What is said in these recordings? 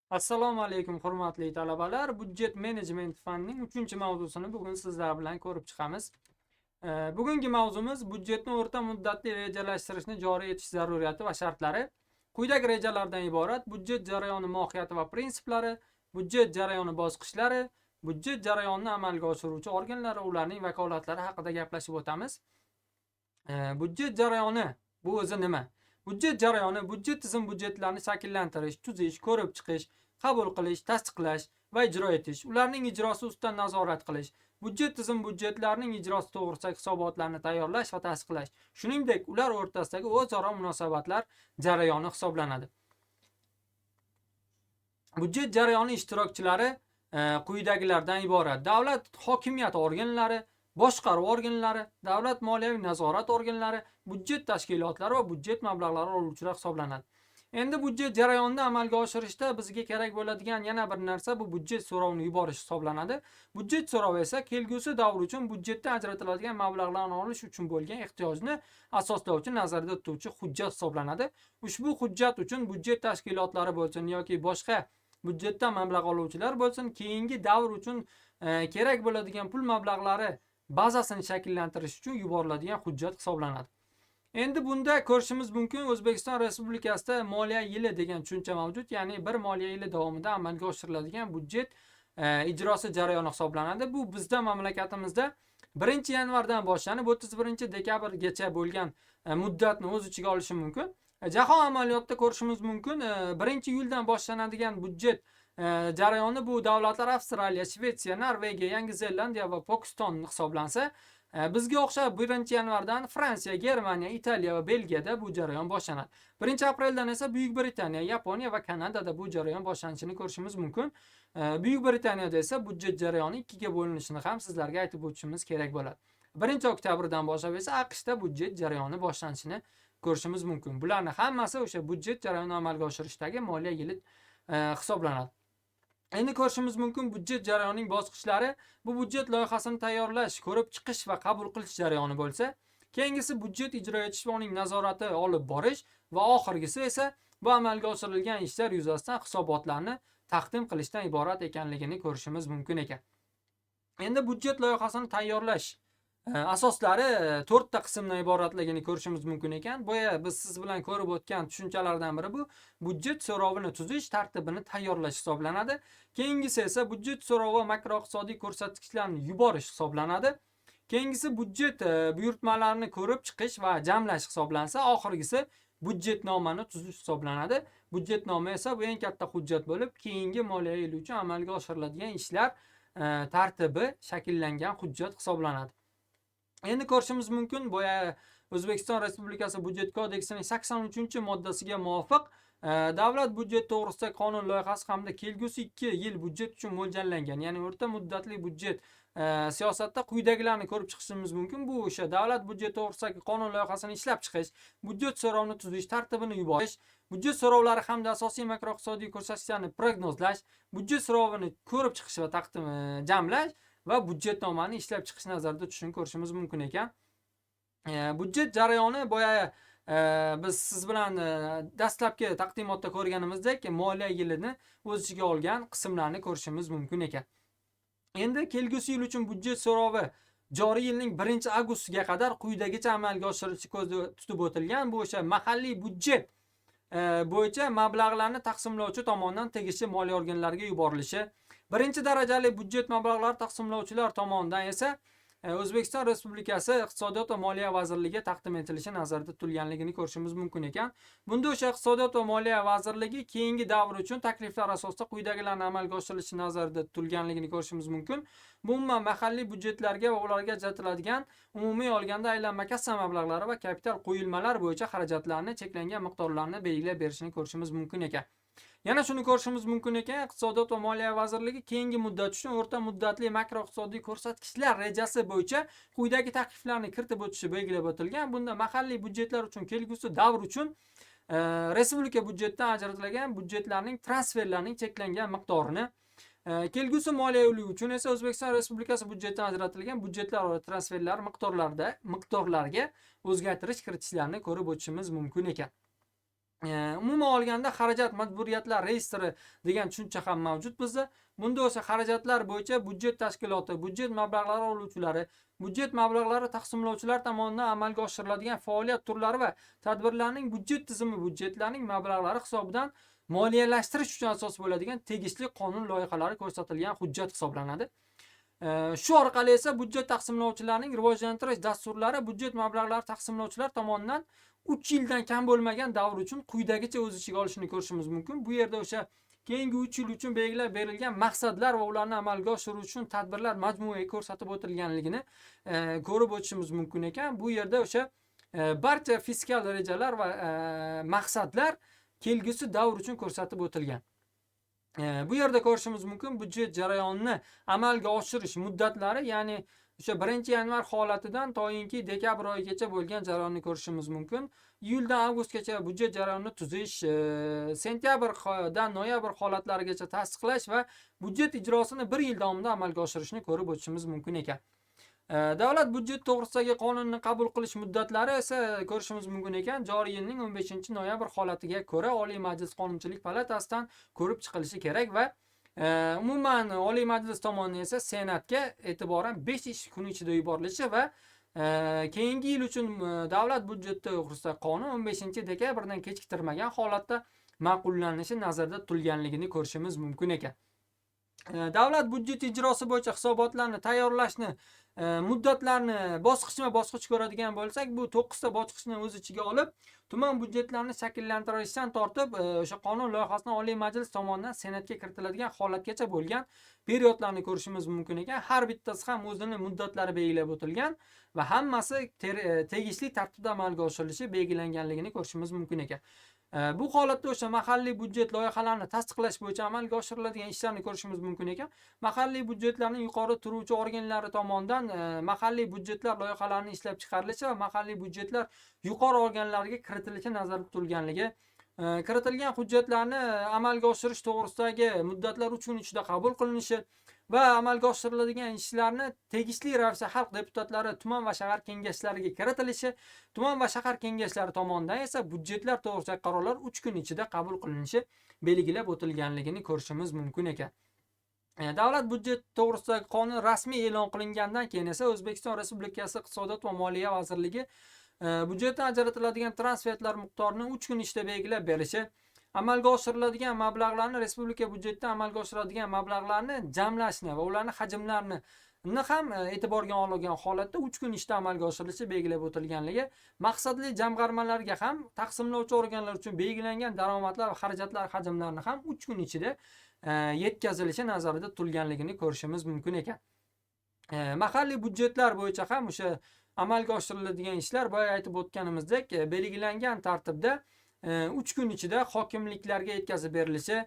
Assalomu alaykum hurmatli talabalar. Budjet menejment fanining 3-mavzusini bugun sizlar bilan ko'rib chiqamiz. Bugungi mavzumiz budjetni o'rta muddatli rejalashtirishni joriy etish zaruriyati va shartlari. Quyidagi rejalardan iborat: budjet jarayoni mohiyati va prinsiplari, budjet jarayoni bosqichlari, budjet jarayonini amalga oshiruvchi organlar va ularning vakolatlari haqida gaplashib o'tamiz. Budjet jarayoni bu o'zi nima? Budjet jarayoni budjet tizim budjetlarni shakllantirish, tuzish, ko'rib chiqish, qabul qilish, tasdiqlash va ijro etish, ularning ijrosi ustidan nazorat qilish, budjet tizim budjetlarining ijrosi to'g'risidagi hisobotlarni tayyorlash va tasdiqlash, shuningdek ular o'rtasidagi o'zaro munosabatlar jarayoni hisoblanadi. Budjet jarayoni ishtirokchilari quyidagilardan iborat: davlat hokimiyati organlari, boshqaruv organlari, davlat moliyaviy nazorat organlari, budjet tashkilotlari va budjet mablag'lari oluvchilar hisoblanadi. Endi budjet jarayonini amalga oshirishda bizga kerak bo'ladigan yana bir narsa bu budjet so'rovini yuborish hisoblanadi. Budjet so'rovi esa kelgusi davr uchun budjetdan ajratiladigan mablag'larni olish uchun bo'lgan ehtiyojni asoslovchi, nazarda tutuvchi hujjat hisoblanadi. Ushbu hujjat uchun budjet tashkilotlari bo'lsin yoki boshqa budjetdan mablag' oluvchilar bo'lsin, keyingi davr uchun kerak bo'ladigan pul mablag'lari bazasini shakllantirish uchun yuboriladigan hujjat hisoblanadi. Endi bunda ko'rishimiz mumkin, O'zbekiston Respublikasida moliya yili degan tushuncha mavjud, ya'ni bir moliya yili davomida amalga oshiriladigan budjet ijrosi jarayoni hisoblanadi. Bu bizda mamlakatimizda 1-yanvardan boshlanib 31-dekabrgacha bo'lgan muddatni o'z ichiga olishi mumkin. Jahon amaliyotida ko'rishimiz mumkin, 1-iyuldan boshlanadigan budjet jarayoni bu davlatlar Avstraliya, Shvetsiya, Norvegiya, Yangi Zelandiya va Pokiston hisoblansa, bizga o'xshab 1-yanvardan Fransiya, Germaniya, Italiya va Belgiyada bu jarayon boshlanadi. 1-apreldan esa Buyuk Britaniya, Yaponiya va Kanadada bu jarayon boshlanishini ko'rishimiz mumkin. Buyuk Britaniyada esa budjet jarayoni ikkiga bo'linishini ham sizlarga aytib o'tishimiz kerak bo'ladi. 1-oktyabrdan boshlab esa AQShda budjet jarayoni boshlanishini ko'rishimiz mumkin. Bularning hammasi o'sha budjet jarayonini amalga oshirishdagi moliya yili hisoblanadi. Endi ko'rishimiz mumkin budjet jarayonining bosqichlari. Bu budjet loyihasini tayyorlash, ko'rib chiqish va qabul qilish jarayoni bo'lsa, keyingisi budjet ijro etish va uning nazorati olib borish va oxirgisi esa bu amalga oshirilgan ishlar yuzasidan hisobotlarni taqdim qilishdan iborat ekanligini ko'rishimiz mumkin ekan. Endi budjet loyihasini tayyorlash asoslari 4 ta qismdan iboratligini ko'rishimiz mumkin ekan. Boya biz siz bilan ko'rib o'tgan tushunchalardan biri bu budjet so'rovini tuzish, tartibini tayyorlash hisoblanadi. Keyingisi esa budjet so'rovi va makroiqtisodiy ko'rsatkichlarni yuborish hisoblanadi. Keyingisi budjet buyurtmalarini ko'rib chiqish va jamlash hisoblansa, oxirgisi budjetnomani tuzish hisoblanadi. Budjetnoma esa bu eng katta hujjat bo'lib, keyingi moliya yili uchun amalga oshiriladigan ishlar tartibi shakllangan hujjat hisoblanadi. Endi ko'rishimiz mumkin, boya O'zbekiston Respublikasi Budjet kodeksining 83-moddasiga muvofiq davlat budjeti to'g'risidagi qonun loyihasi hamda kelgusi 2 yil budjet uchun mo'ljallangan, ya'ni o'rta muddatli budjet siyosatda quyidagilarni ko'rib chiqishimiz mumkin. Bu o'sha davlat budjeti to'g'risidagi qonun loyihasini ishlab chiqish, budjet so'rovini tuzish, tartibini yuborish, budjet so'rovlari hamda asosiy makroiqtisodiy ko'rsatkichlarni prognozlash, budjet so'rovini ko'rib chiqish va taqdim jamlash va budjetnomani ishlab chiqish nazarda tutishini ko'rishimiz mumkin ekan. Budjet jarayoni boya biz siz bilan dastlabki taqdimotda ko'rganimizdek moliya yilini o'z ichiga olgan qismlarni ko'rishimiz mumkin ekan. Endi kelgusi yil uchun budjet so'rovi joriy yilning 1-avgustiga qadar quyidagicha amalga oshirilishi ko'zda tutib o'tilgan. Bu o'sha mahalliy budjet bo'yicha mablag'larni taqsimlovchi tomonidan tegishli moliya organlariga yuborilishi, birinchi darajali budjet mablag'lari taqsimlovchilar tomonidan esa O'zbekiston Respublikasi Iqtisodiyot va Moliya vazirligiga taqdim etilishi nazarda tutilganligini ko'rishimiz mumkin ekan. Bunda o'sha Iqtisodiyot va Moliya vazirligi keyingi davr uchun takliflar asosida quyidagilarni amalga oshirilishi nazarda tutilganligini ko'rishimiz mumkin. Bu umuman mahalliy budjetlarga va ularga ajratiladigan umumiy olganda aylanma kassa mablag'lari va kapital qo'yilmalar bo'yicha xarajatlarni cheklangan miqdorlarni belgilab berishini ko'rishimiz mumkin ekan. Yana shuni ko'rishimiz mumkin ekan, Iqtisodiyot va Moliya vazirligi keyingi muddat uchun o'rta muddatli makroiqtisodiy ko'rsatkichlar rejasi bo'yicha quyidagi takliflarni kiritib o'tishi belgilab o'tilgan. Bunda mahalliy budjetlar uchun kelgusi davr uchun respublika budjetidan ajratilgan budjetlarning transferlarining cheklangan miqdorini, kelgusi moliya yili uchun esa O'zbekiston Respublikasi budjetidan ajratilgan budjetlar va transferlar miqdorlariga o'zgartirish kiritishlarni ko'rib o'tishimiz mumkin ekan. Umuman olganda xarajat majburiyatlar reyestri degan tushuncha ham mavjud bizda. Bunda o'sha xarajatlar bo'yicha budjet tashkiloti, budjet mablag'lari oluvchilari, budjet mablag'lari taqsimlovchilar tomonidan amalga oshiriladigan faoliyat turlari va tadbirlarning budjet tizimi budjetlarning mablag'lari hisobidan moliyalashtirish uchun asos bo'ladigan tegishli qonun loyihalari ko'rsatilgan hujjat hisoblanadi. Shu orqali esa budjet taqsimlovchilarining rivojlantirish dasturlari budjet mablag'lari taqsimlovchilar tomonidan 3 yildan kam bo'lmagan davr uchun quyidagicha o'z ichiga olishini ko'rishimiz mumkin. Bu yerda o'sha keyingi 3 yil uchun belgilab berilgan maqsadlar va ularni amalga oshirish uchun tadbirlar majmuiy ko'rsatib o'tilganligini ko'rib o'tishimiz mumkin ekan. Bu yerda o'sha barcha fiskal rejalar va maqsadlar kelgusi davr uchun ko'rsatib o'tilgan. Bu yerda ko'rishimiz mumkin budjet jarayonini amalga oshirish muddatlari, ya'ni o'sha 1-yanvar holatidan to'yinki dekabr oyigacha bo'lgan jarayonni ko'rishimiz mumkin. Iyuldan avgustgacha budjet jarayonini tuzish, sentyabrdan noyabr holatlarigacha tasdiqlash va budjet ijrosini 1 yil davomida amalga oshirishni ko'rib o'tishimiz mumkin ekan. Davlat budjet to'g'risidagi qonunni qabul qilish muddatlari esa ko'rishimiz mumkin ekan. Joriy yilning 15-noyabr holatiga ko'ra Oliy Majlis Qonunchilik palatasidan ko'rib chiqilishi kerak va umuman Oliy Majlis tomonidan esa Senatga e'tiboran 5 ish kuni ichida yuborilishi va keyingi yil uchun davlat budjeti to'g'risidagi qonun 15-dekabrdan kechiktirmagan holatda ma'qullanishi nazarda tutilganligini ko'rishimiz mumkin ekan. Davlat budjeti ijrosi bo'yicha hisobotlarni tayyorlashni muddatlarni bosqichma-bosqich ko'radigan bo'lsak, bu 9 ta bosqichni o'z ichiga olib, tuman budjetlarini shakllantirishdan tortib, o'sha qonun loyihasini Oliy Majlis tomonidan Senatga kiritiladigan holatgacha bo'lgan periodlarni ko'rishimiz mumkin ekan. Har bittasi ham o'zining muddatlari belgilab o'tilgan va hammasi tegishli tartibda amalga oshirilishi belgilanganligini ko'rishimiz mumkin ekan. Bu holatda o'sha mahalliy budjet loyihalarini tasdiqlash bo'yicha amalga oshiriladigan ishlarni ko'rishimiz mumkin ekan. Mahalliy budjetlarning yuqori turuvchi organlari tomonidan mahalliy budjetlar loyihalarining ishlab chiqarilishi va mahalliy budjetlar yuqori organlariga kiritilishi nazarda tutilganligi, kiritilgan hujjatlarni amalga oshirish to'g'risidagi muddatlar 3 kun ichida qabul qilinishi va amalga oshiriladigan ishlarni tegishli ravishda xalq deputatlari tuman va shahar kengashlariga kiritilishi, tuman va shahar kengashlari tomonidan esa budjetlar to'g'risidagi qarorlar 3 kun ichida qabul qilinishi belgilab o'tilganligini ko'rishimiz mumkin ekan. Davlat budjeti to'g'risidagi qonun rasmiy e'lon qilingandan keyin esa O'zbekiston Respublikasi Iqtisodiyot va Moliya vazirligi budjetdan ajratiladigan transfertlar miqdorini 3 kun ichida belgilab berishi, amalga oshiriladigan mablag'larni respublika budjetidan amalga oshiradigan mablag'larni jamlashni va ularni hajmlarini ham e'tiborga olingan holatda 3 kun ichida amalga oshirilishi belgilab o'tilganligi, maqsadli jamg'armalarga ham taqsimlovchi organlar uchun belgilangan daromadlar va xarajatlar hajmlarini ham 3 kun ichida yetkazilishi nazarda tutilganligini ko'rishimiz mumkin ekan. Mahalliy budjetlar bo'yicha ham o'sha amalga oshiriladigan ishlar boya aytib o'tganimizdek belgilangan tartibda 3 kun ichida hokimliklarga yetkazib berilishi,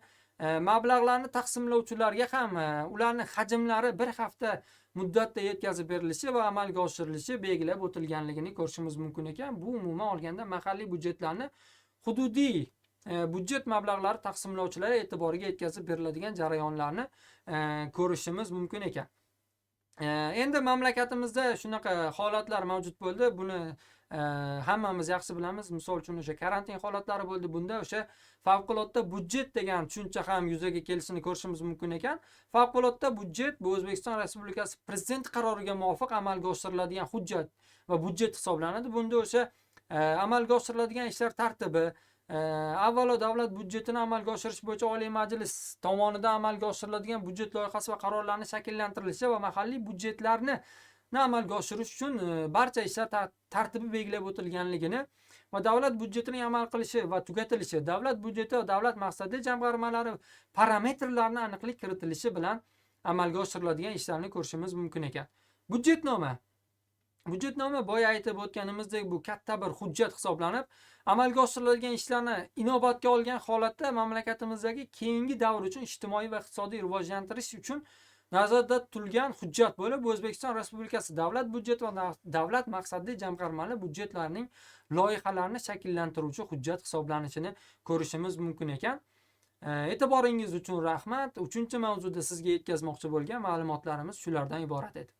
mablag'larni taqsimlovchilarga ham ularning hajmlari 1 hafta muddatda yetkazib berilishi va amalga oshirilishi belgilab o'tilganligini ko'rishimiz mumkin ekan. Bu umuman olganda mahalliy budjetlarni hududiy budjet mablag'lari taqsimlovchilari e'tiboriga yetkazib beriladigan jarayonlarni ko'rishimiz mumkin ekan. Endi mamlakatimizda shunaqa holatlar mavjud bo'ldi. Buni hammamiz yaxshi bilamiz. Misol uchun o'sha karantin holatlari bo'ldi. Bunda o'sha favqulodda budjet degan tushuncha ham yuzaga kelishini ko'rishimiz mumkin ekan. Favqulodda budjet bu O'zbekiston Respublikasi Prezident qaroriga muvofiq amalga oshiriladigan hujjat va budjet hisoblanadi. Bunda o'sha amalga oshiriladigan ishlar tartibi, avvalo davlat budjetini amalga oshirish bo'yicha Oliy Majlis tomonidan amalga oshiriladigan budjet loyihasi va qarorlarni shakllantirilishi va mahalliy budjetlarni amalga oshirish uchun barcha ishlar tartibi belgilab o'tilganligini va davlat budjetining amal qilishi va tugatilishi, davlat budjeti va davlat maqsadli jamg'armalari parametrlarini aniqlik kiritilishi bilan amalga oshiriladigan ishlarni ko'rishimiz mumkin ekan. Budjetnoma boya aytib o'tganimizdek bu katta bir hujjat hisoblanib, amalga oshiriladigan ishlarni inobatga olgan holatda mamlakatimizdagi keyingi davr uchun ijtimoiy va iqtisodiy rivojlantirish uchun nazarda tutilgan hujjat bo'lib, O'zbekiston Respublikasi davlat budjeti va davlat maqsadli jamg'armali budjetlarining loyihalarini shakllantiruvchi hujjat hisoblanishini ko'rishimiz mumkin ekan. E'tiboringiz uchun rahmat. 3-mavzuda sizga yetkazmoqchi bo'lgan ma'lumotlarimiz shulardan iborat edi.